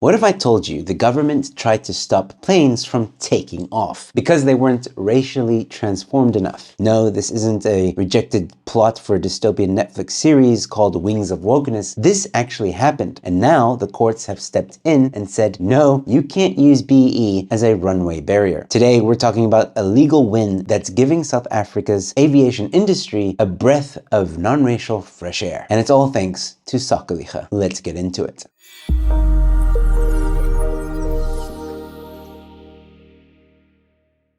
What if I told you the government tried to stop planes from taking off because they weren't racially transformed enough? No, this isn't a rejected plot for a dystopian Netflix series called Wings of Wokeness. This actually happened, and now the courts have stepped in and said, no, you can't use B.E.E. as a runway barrier. Today, we're talking about a legal win that's giving South Africa's aviation industry a breath of non-racial fresh air. And it's all thanks to Sakeliga. Let's get into it.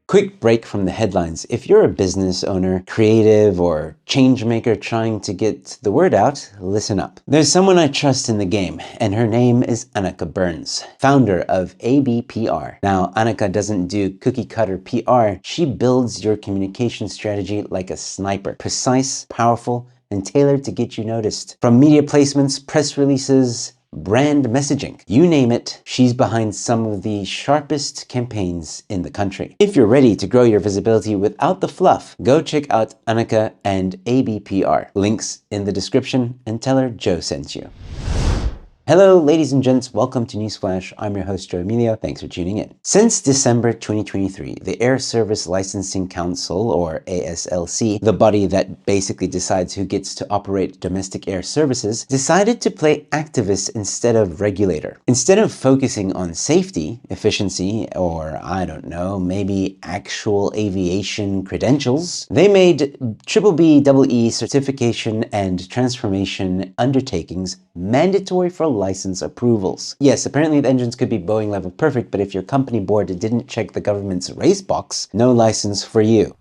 Quick break from the headlines. If you're a business owner, creative, or change maker trying to get the word out, listen up. There's someone I trust in the game, and her name is Anneke Burns, founder of ABPR. Now, Anneke doesn't do cookie cutter PR. She builds your communication strategy like a sniper. Precise, powerful, and tailored to get you noticed. From media placements, press releases, brand messaging, you name it, she's behind some of the sharpest campaigns in the country. If you're ready to grow your visibility without the fluff, go check out Anneke and ABPR. Links in the description, and tell her Joe sent you. Hello, ladies and gents. Welcome to Newsflash. I'm your host, Joe Emilio. Thanks for tuning in. Since December 2023, the Air Service Licensing Council, or ASLC, the body that basically decides who gets to operate domestic air services, decided to play activist instead of regulator. Instead of focusing on safety, efficiency, or I don't know, maybe actual aviation credentials, they made B.E.E. certification and transformation undertakings mandatory for license approvals. Yes, apparently the engines could be Boeing level perfect, but if your company board didn't check the government's race box, no license for you.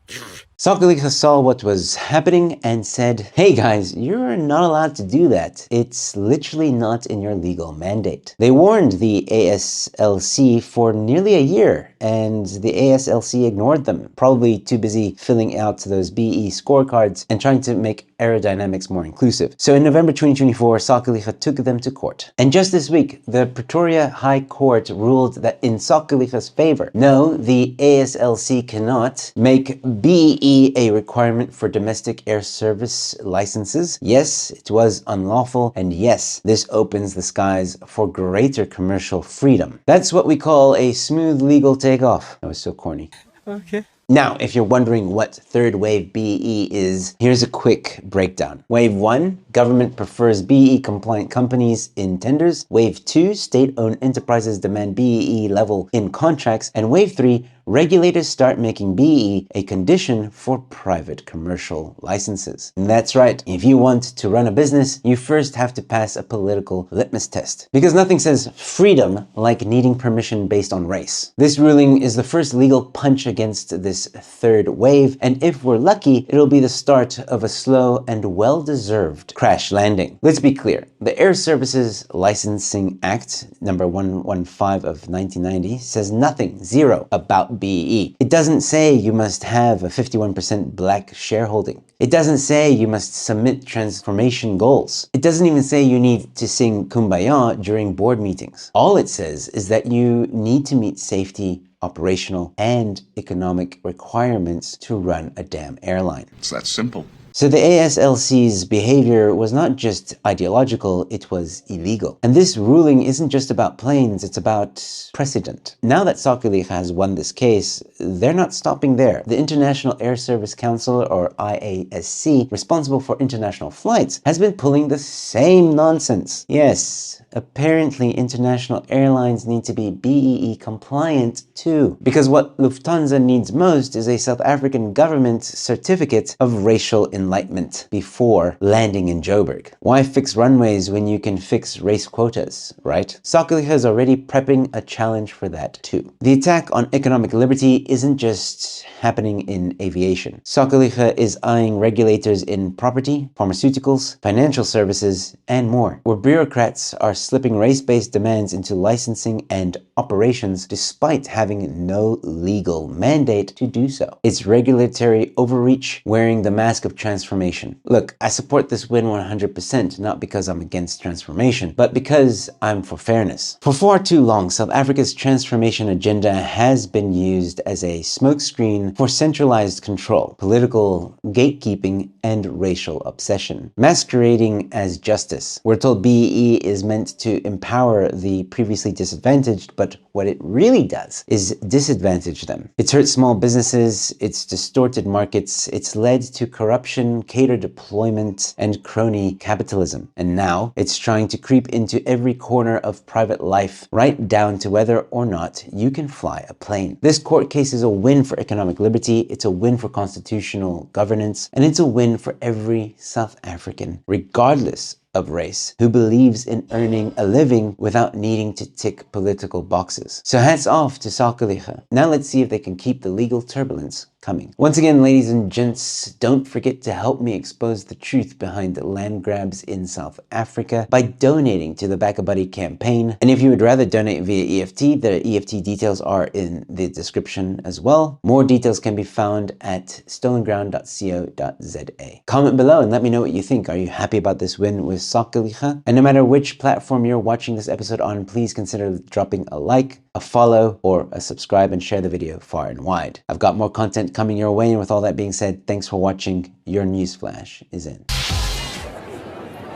Sakeliga saw what was happening and said, hey guys, you're not allowed to do that. It's literally not in your legal mandate. They warned the ASLC for nearly a year, and the ASLC ignored them, probably too busy filling out those B.E.E. scorecards and trying to make aerodynamics more inclusive. So in November 2024, Sakeliga took them to court. And just this week, the Pretoria High Court ruled that in Sakeliga's favor. No, the ASLC cannot make B.E.E. a requirement for domestic air service licenses. Yes, it was unlawful, and yes, this opens the skies for greater commercial freedom. That's what we call a smooth legal takeoff. That was so corny. Okay. Now, if you're wondering what third wave B.E.E. is, here's a quick breakdown. Wave 1, government prefers B.E.E. compliant companies in tenders. Wave 2, state-owned enterprises demand B.E.E. level in contracts. And Wave 3, regulators start making B.E.E. a condition for private commercial licenses. And that's right, if you want to run a business, you first have to pass a political litmus test. Because nothing says freedom like needing permission based on race. This ruling is the first legal punch against this third wave, and if we're lucky, it'll be the start of a slow and well-deserved crash landing. Let's be clear, the Air Services Licensing Act, number 115 of 1990, says nothing, zero, about B.E.E. It doesn't say you must have a 51% black shareholding. It doesn't say you must submit transformation goals. It doesn't even say you need to sing Kumbaya during board meetings. All it says is that you need to meet safety, operational, and economic requirements to run a damn airline. It's that simple. So the ASLC's behavior was not just ideological, it was illegal. And this ruling isn't just about planes, it's about precedent. Now that Sakeliga has won this case, they're not stopping there. The International Air Service Council, or IASC, responsible for international flights, has been pulling the same nonsense. Yes, apparently international airlines need to be B.E.E. compliant too. Because what Lufthansa needs most is a South African government certificate of racial enlightenment before landing in Joburg. Why fix runways when you can fix race quotas, right? Sakeliga is already prepping a challenge for that too. The attack on economic liberty isn't just happening in aviation. Sakeliga is eyeing regulators in property, pharmaceuticals, financial services, and more, where bureaucrats are slipping race-based demands into licensing and operations despite having no legal mandate to do so. It's regulatory overreach, wearing the mask of transformation. Look, I support this win 100%, not because I'm against transformation, but because I'm for fairness. For far too long, South Africa's transformation agenda has been used as a smokescreen for centralized control, political gatekeeping, and racial obsession. Masquerading as justice, we're told B.E.E. is meant to empower the previously disadvantaged, but what it really does is disadvantage them. It's hurt small businesses, it's distorted markets, it's led to corruption, cater deployment, and crony capitalism. And now it's trying to creep into every corner of private life, right down to whether or not you can fly a plane. This court case is a win for economic liberty, it's a win for constitutional governance, and it's a win for every South African, regardless of race, who believes in earning a living without needing to tick political boxes. So hats off to Sakeliga. Now let's see if they can keep the legal turbulence coming. Once again, ladies and gents, don't forget to help me expose the truth behind the land grabs in South Africa by donating to the Back a Buddy campaign. And if you would rather donate via EFT, the EFT details are in the description as well. More details can be found at stolenground.co.za. Comment below and let me know what you think. Are you happy about this win with Sakeliga? And no matter which platform you're watching this episode on, please consider dropping a like, a follow, or a subscribe, and share the video far and wide. I've got more content coming your way, and with all that being said, thanks for watching. Your Newsflash is in.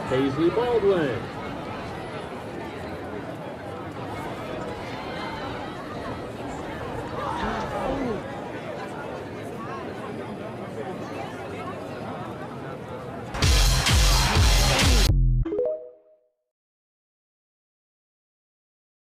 Paisley Baldwin.